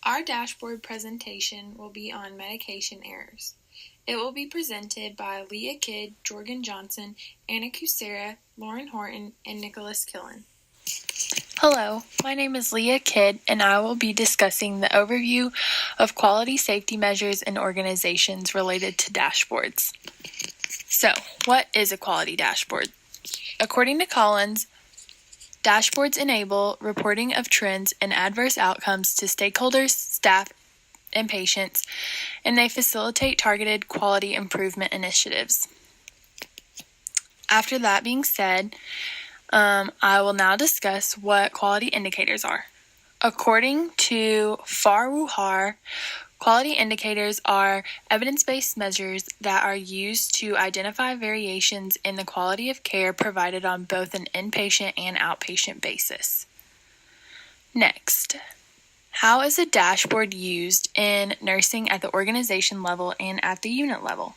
Our dashboard presentation will be on medication errors. It will be presented by Leah Kidd, Jorgen Johnson, Anna Kucera, Lauren Horton, and Nicholas Killen. Hello, my name is Leah Kidd, and I will be discussing the overview of quality safety measures in organizations related to dashboards. So, what is a quality dashboard? According to Collins, dashboards enable reporting of trends and adverse outcomes to stakeholders, staff, and patients, and they facilitate targeted quality improvement initiatives. After that being said, I will now discuss what quality indicators are. According to Farwoohar, quality indicators are evidence-based measures that are used to identify variations in the quality of care provided on both an inpatient and outpatient basis. Next, how is a dashboard used in nursing at the organization level and at the unit level?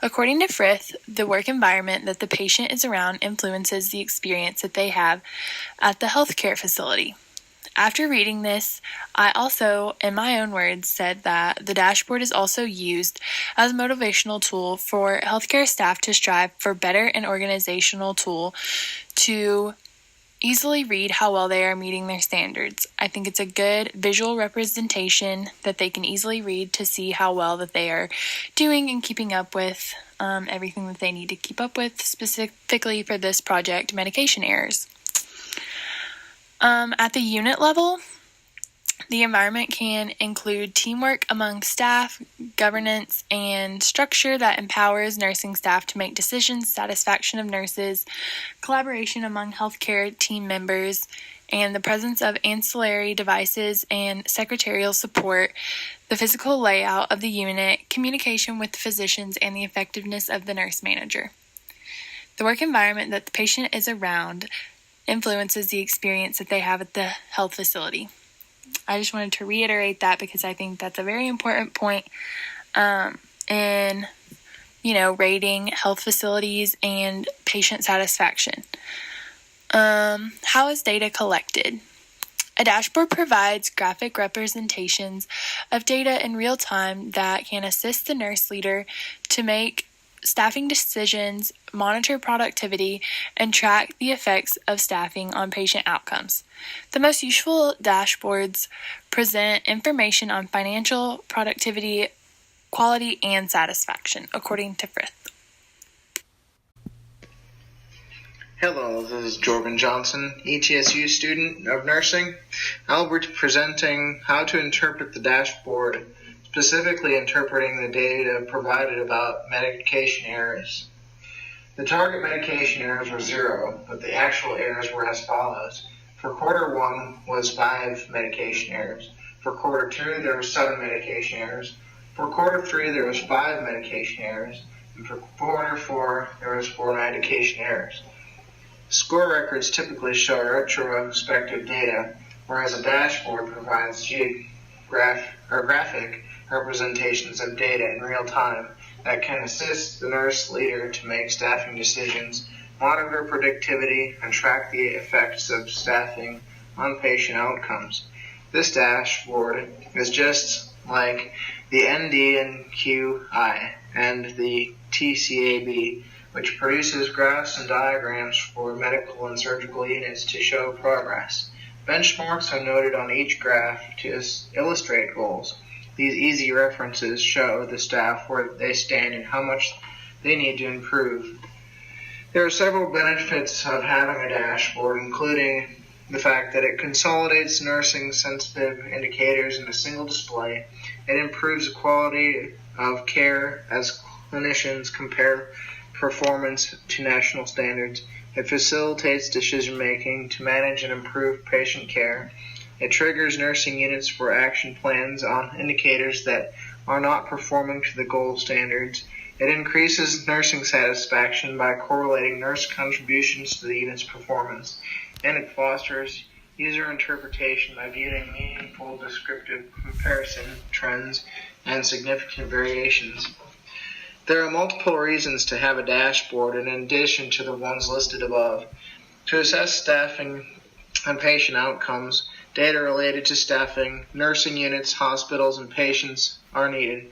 According to Frith, the work environment that the patient is around influences the experience that they have at the healthcare facility. After reading this, I also, in my own words, said that the dashboard is also used as a motivational tool for healthcare staff to strive for better and organizational tool to easily read how well they are meeting their standards. I think it's a good visual representation that they can easily read to see how well that they are doing and keeping up with everything that they need to keep up with, specifically for this project, medication errors. At the unit level, the environment can include teamwork among staff, governance, and structure that empowers nursing staff to make decisions, satisfaction of nurses, collaboration among healthcare team members, and the presence of ancillary devices and secretarial support, the physical layout of the unit, communication with physicians, and the effectiveness of the nurse manager. The work environment that the patient is around influences the experience that they have at the health facility. I just wanted to reiterate that because I think that's a very important point in, rating health facilities and patient satisfaction. How is data collected? A dashboard provides graphic representations of data in real time that can assist the nurse leader to make staffing decisions, monitor productivity, and track the effects of staffing on patient outcomes. The most useful dashboards present information on financial, productivity, quality, and satisfaction, according to Frith. Hello, this is Jorgen Johnson, ETSU student of nursing. I'll be presenting how to interpret the dashboard, specifically interpreting the data provided about medication errors. The target medication errors were 0, but the actual errors were as follows. For quarter 1 was 5 medication errors. For quarter 2, there were 7 medication errors. For quarter 3, there was 5 medication errors. And for quarter 4, there was 4 medication errors. Score records typically show retrospective data, whereas a dashboard provides graphic representations of data in real time that can assist the nurse leader to make staffing decisions, monitor productivity, and track the effects of staffing on patient outcomes. This dashboard is just like the ND&QI and the TCAB, which produces graphs and diagrams for medical and surgical units to show progress. Benchmarks are noted on each graph to illustrate goals. These easy references show the staff where they stand and how much they need to improve. There are several benefits of having a dashboard, including the fact that it consolidates nursing sensitive indicators in a single display. It improves the quality of care as clinicians compare performance to national standards. It facilitates decision-making to manage and improve patient care. It triggers nursing units for action plans on indicators that are not performing to the gold standards. It increases nursing satisfaction by correlating nurse contributions to the unit's performance. And it fosters user interpretation by viewing meaningful descriptive comparison trends and significant variations. There are multiple reasons to have a dashboard in addition to the ones listed above. To assess staffing and patient outcomes, data related to staffing, nursing units, hospitals, and patients are needed.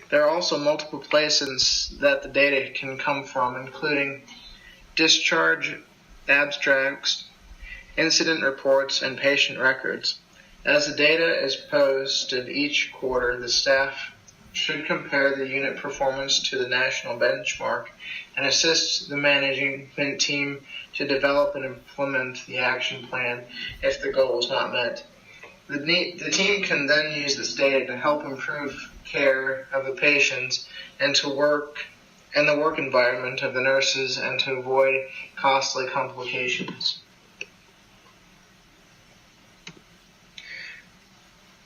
There are also multiple places that the data can come from, including discharge abstracts, incident reports, and patient records. As the data is posted each quarter, the staff should compare the unit performance to the national benchmark and assist the management team to develop and implement the action plan if the goal is not met. The team can then use this data to help improve care of the patients and the work environment of the nurses and to avoid costly complications.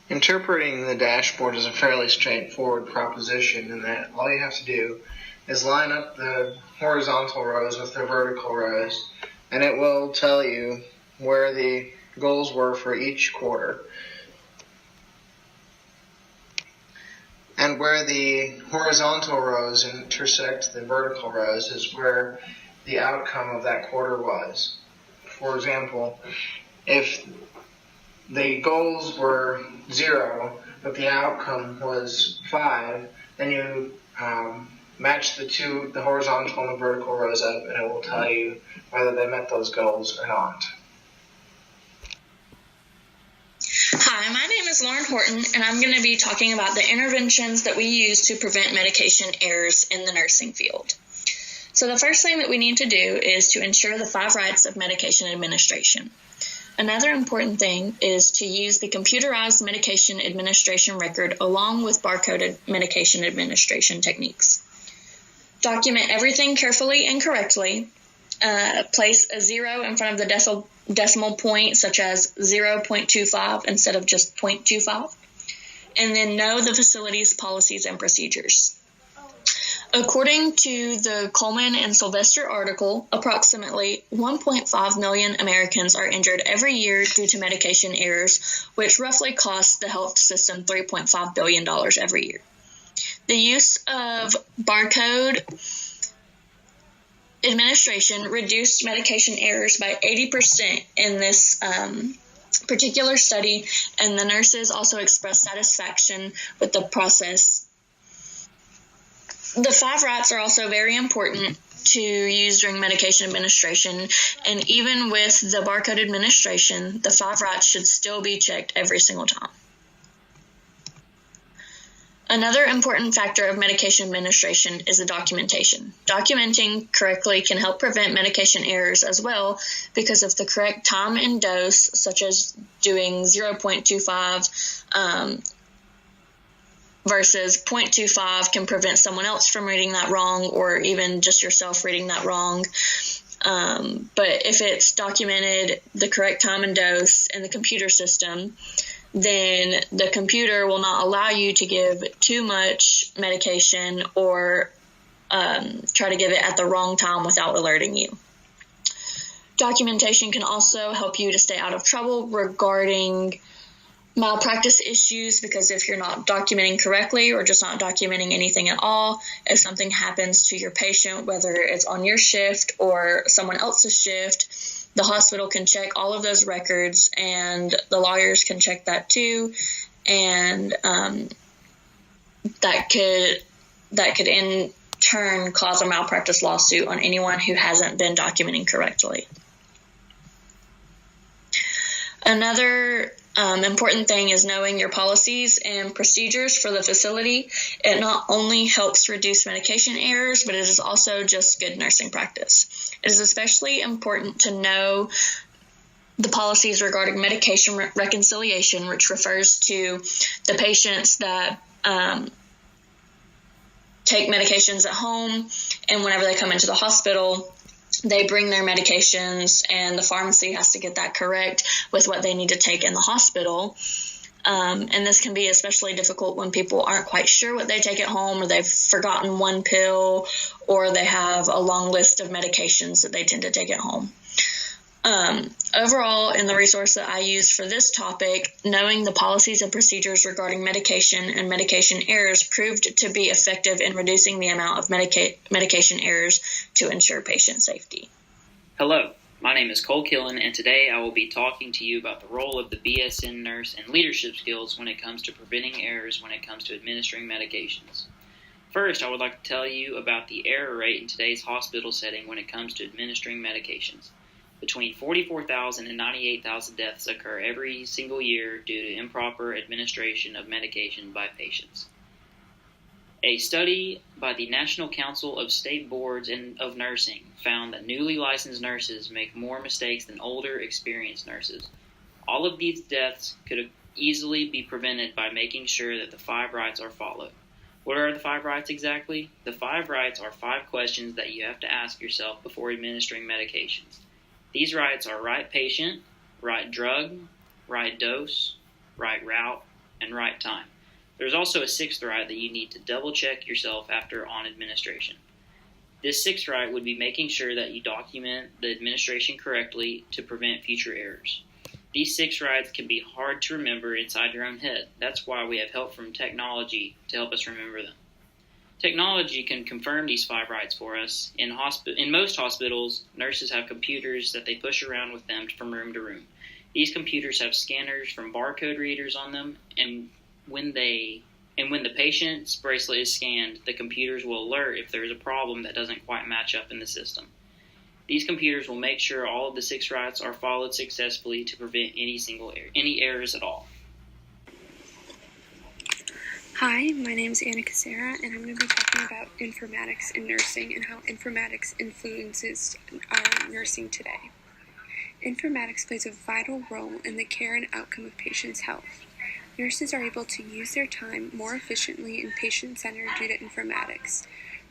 Interpreting the dashboard is a fairly straightforward proposition in that all you have to do is line up the horizontal rows with the vertical rows, and it will tell you where the goals were for each quarter. And where the horizontal rows intersect the vertical rows is where the outcome of that quarter was. For example, if the goals were 0, but the outcome was 5, then you match the horizontal and the vertical rows up, and it will tell you whether they met those goals or not. Hi, my name is Lauren Horton, and I'm going to be talking about the interventions that we use to prevent medication errors in the nursing field. So the first thing that we need to do is to ensure the 5 rights of medication administration. Another important thing is to use the computerized medication administration record along with barcoded medication administration techniques. Document everything carefully and correctly. Place a 0 in front of the decimal point, such as 0.25 instead of just 0.25. And then know the facility's policies and procedures. According to the Coleman and Sylvester article, approximately 1.5 million Americans are injured every year due to medication errors, which roughly costs the health system $3.5 billion every year. The use of barcode administration reduced medication errors by 80% in this particular study, and the nurses also expressed satisfaction with the process. The 5 rights are also very important to use during medication administration, and even with the barcode administration, the 5 rights should still be checked every single time. Another important factor of medication administration is the documentation. Documenting correctly can help prevent medication errors as well, because of the correct time and dose, such as doing 0.25 versus 0.25 can prevent someone else from reading that wrong, or even just yourself reading that wrong. But if it's documented the correct time and dose in the computer system, then the computer will not allow you to give too much medication or try to give it at the wrong time without alerting you. Documentation can also help you to stay out of trouble regarding malpractice issues, because if you're not documenting correctly or just not documenting anything at all, if something happens to your patient, whether it's on your shift or someone else's shift, the hospital can check all of those records, and the lawyers can check that too, and that could in turn cause a malpractice lawsuit on anyone who hasn't been documenting correctly. Another important thing is knowing your policies and procedures for the facility. It not only helps reduce medication errors, but it is also just good nursing practice. It is especially important to know the policies regarding medication reconciliation, which refers to the patients that take medications at home, and whenever they come into the hospital, they bring their medications, and the pharmacy has to get that correct with what they need to take in the hospital. And this can be especially difficult when people aren't quite sure what they take at home, or they've forgotten one pill, or they have a long list of medications that they tend to take at home. Overall, in the resource that I use for this topic, knowing the policies and procedures regarding medication and medication errors proved to be effective in reducing the amount of medication errors to ensure patient safety. Hello, My name is Cole Killen, and today I will be talking to you about the role of the BSN nurse and leadership skills when it comes to preventing errors when it comes to administering medications. First, I would like to tell you about the error rate in today's hospital setting when it comes to administering medications. Between 44,000 and 98,000 deaths occur every single year due to improper administration of medication by patients. A study by the National Council of State Boards of Nursing found that newly licensed nurses make more mistakes than older, experienced nurses. All of these deaths could easily be prevented by making sure that the 5 rights are followed. What are the 5 rights exactly? The 5 rights are 5 questions that you have to ask yourself before administering medications. These rights are right patient, right drug, right dose, right route, and right time. There's also a 6th right that you need to double check yourself after on administration. This 6th right would be making sure that you document the administration correctly to prevent future errors. These 6 rights can be hard to remember inside your own head. That's why we have help from technology to help us remember them. Technology can confirm these 5 rights for us. In most hospitals, nurses have computers that they push around with them from room to room. These computers have scanners from barcode readers on them, and when the patient's bracelet is scanned, the computers will alert if there is a problem that doesn't quite match up in the system. These computers will make sure all of the 6 rights are followed successfully to prevent any errors at all. Hi, my name is Anna Casera, and I'm going to be talking about informatics in nursing and how informatics influences our nursing today. Informatics plays a vital role in the care and outcome of patients' health. Nurses are able to use their time more efficiently and patient-centered due to informatics.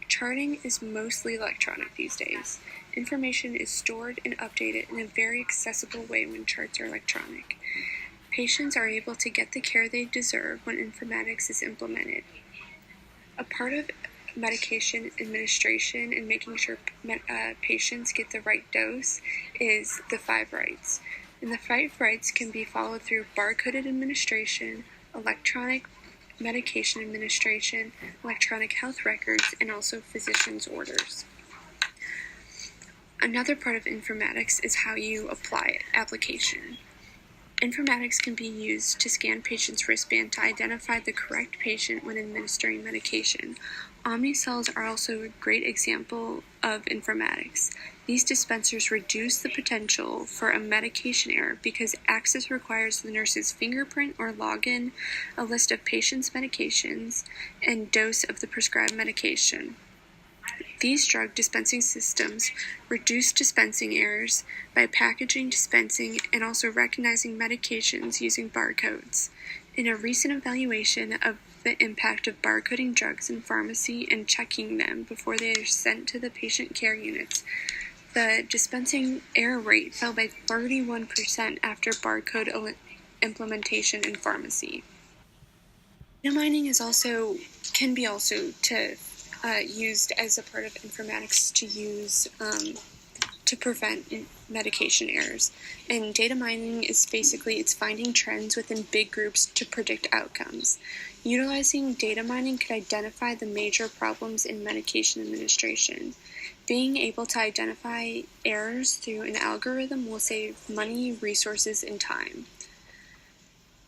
Charting is mostly electronic these days. Information is stored and updated in a very accessible way when charts are electronic. Patients are able to get the care they deserve when informatics is implemented. A part of medication administration and making sure patients get the right dose is the 5 rights. And the 5 rights can be followed through barcoded administration, electronic medication administration, electronic health records, and also physician's orders. Another part of informatics is how you apply it, application. Informatics can be used to scan patients' wristband to identify the correct patient when administering medication. Omnicells are also a great example of informatics. These dispensers reduce the potential for a medication error because access requires the nurse's fingerprint or login, a list of patients' medications, and dose of the prescribed medication. These drug dispensing systems reduce dispensing errors by packaging dispensing and also recognizing medications using barcodes. In a recent evaluation of the impact of barcoding drugs in pharmacy and checking them before they are sent to the patient care units, the dispensing error rate fell by 31% after barcode implementation in pharmacy. Data mining can be used as a part of informatics to prevent medication errors. And data mining is it's finding trends within big groups to predict outcomes. Utilizing data mining could identify the major problems in medication administration. Being able to identify errors through an algorithm will save money, resources, and time.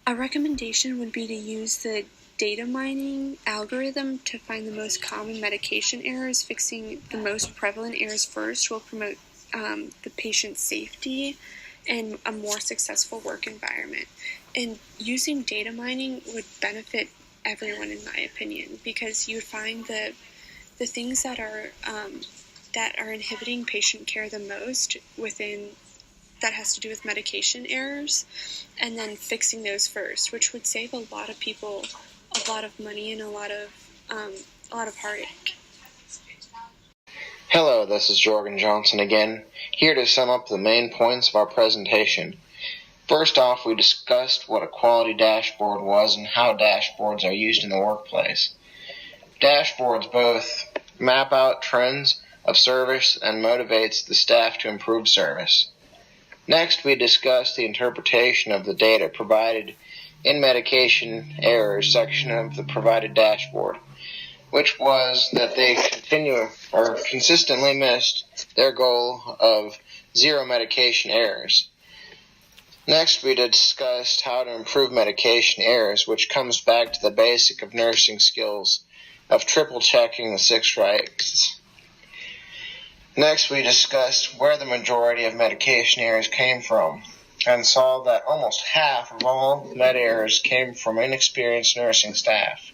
A recommendation would be to use the data mining algorithm to find the most common medication errors. Fixing the most prevalent errors first will promote the patient's safety and a more successful work environment. And using data mining would benefit everyone, in my opinion, because you find the things that are inhibiting patient care the most that has to do with medication errors, and then fixing those first, which would save a lot of people a lot of money and a lot of heartache. Hello, this is Jorgen Johnson again, here to sum up the main points of our presentation. First off, we discussed what a quality dashboard was and how dashboards are used in the workplace. Dashboards both map out trends of service and motivates the staff to improve service. Next, we discussed the interpretation of the data provided in medication errors section of the provided dashboard, which was that they consistently missed their goal of zero medication errors. Next, we discussed how to improve medication errors, which comes back to the basic of nursing skills of triple checking the 6 rights. Next, we discussed where the majority of medication errors came from and saw that almost half of all med errors came from inexperienced nursing staff.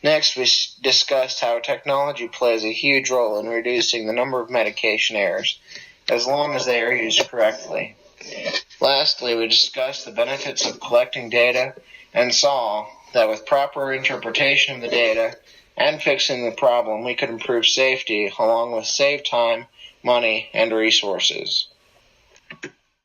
Next, we discussed how technology plays a huge role in reducing the number of medication errors, as long as they are used correctly. Lastly, we discussed the benefits of collecting data and saw that with proper interpretation of the data and fixing the problem, we could improve safety along with save time, money, and resources.